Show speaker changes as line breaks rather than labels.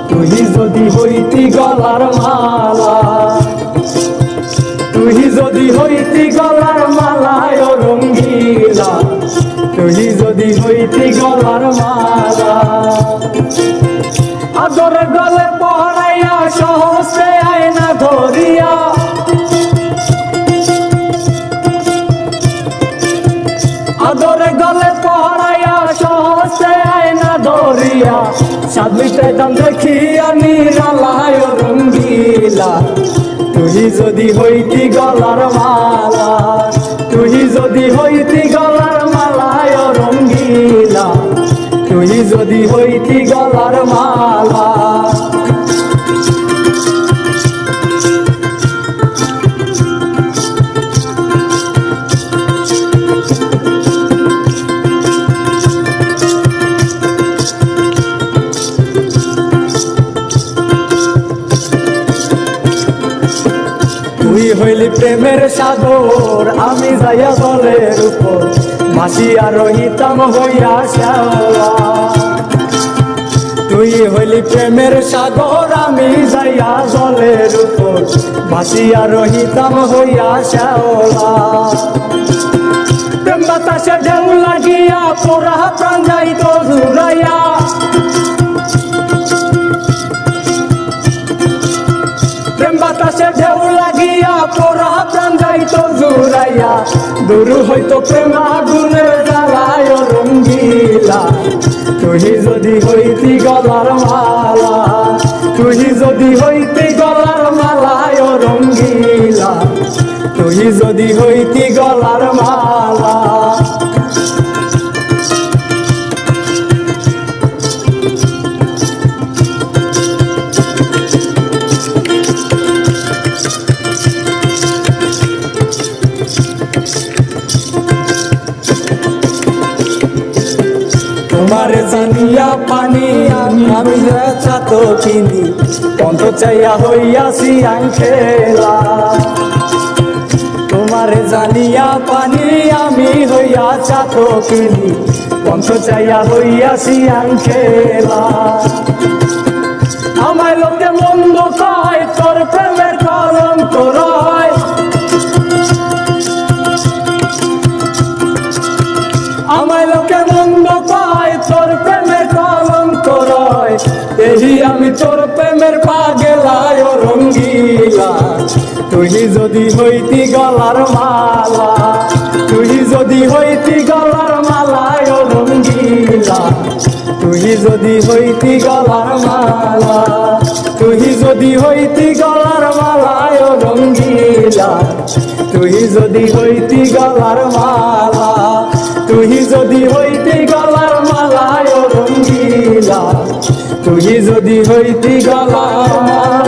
তুই যদি হইতি গলার মালা, তুই যদি হইতি গলার মালায় রঙ্গিলা, তুই যদি হইতি গলার মালা। আদরে গলে পড়াইয়া সহসে আয়না ধরিয়া, আদরে গলে পড়াইয়া সহসে আয়না ধরিয়া, সাত মিটাইতাম দেখিয়া নিরালায় রঙ্গিলা। তুই যদি হইতি গলার মালা, তুই যদি হইতি গলার মালায় রঙ্গিলা, তুই যদি হইতি গলার মালা। তুই হইলি প্রেমের সাগর, আমি যাইয়া জলের উপর ভাসিয়া রহিতাম হইয়া শ্যাওলা। তুই হইলি প্রেমের সাগর, আমি যাইয়া জলের উপর ভাসিয়া রহিতাম হইয়া শ্যাওলা। প্রেম বাতাসে ঢেউ লাগিয়া পোড়া প্রাণ যাইত জুড়াইয়া, প্রেম বাতাসে ঢেউ লাগিয়া পোড়া প্রাণ যাইত জুড়াইয়া। দূর হইতো প্রেম আগুনের জ্বালায় রঙ্গিলা। তুই যদি হইতি গলার মালা, তুই যদি হইতি গলার মালায় রঙ্গিলা, তুই যদি হইতি গলার মালা। তোমারে জানিয়া পানি আমি চাত কিনি, পন্ত চাইয়া হইয়াছি আংখেলা। তোমারে জানিয়া পানি আমি হইয়া চাত কিনি, পন্ত চাইয়া হইয়াছি আংখেলা। আমায় লোকে মন্দ কয়, তোর প্রেমের কলঙ্ক রয়। আমায় লোকে মন্দ কয়, তোর প্রেমের কলঙ্ক রয়। এই আমি তোর প্রেমের পাগলায় রঙ্গিলা। তুই যদি হইতি গলার মালা, তুই যদি হইতি গলার মালায় রঙ্গিলা, তুই যদি হইতি গলার মালা, তুই যদি হইতি গলার মালায় রঙ্গিলা, তুই যদি হইতি গলার মালা, তুই যদি হইতি গলার মালায় রঙ্গিলা, তুই যদি হইতি গলার মালা।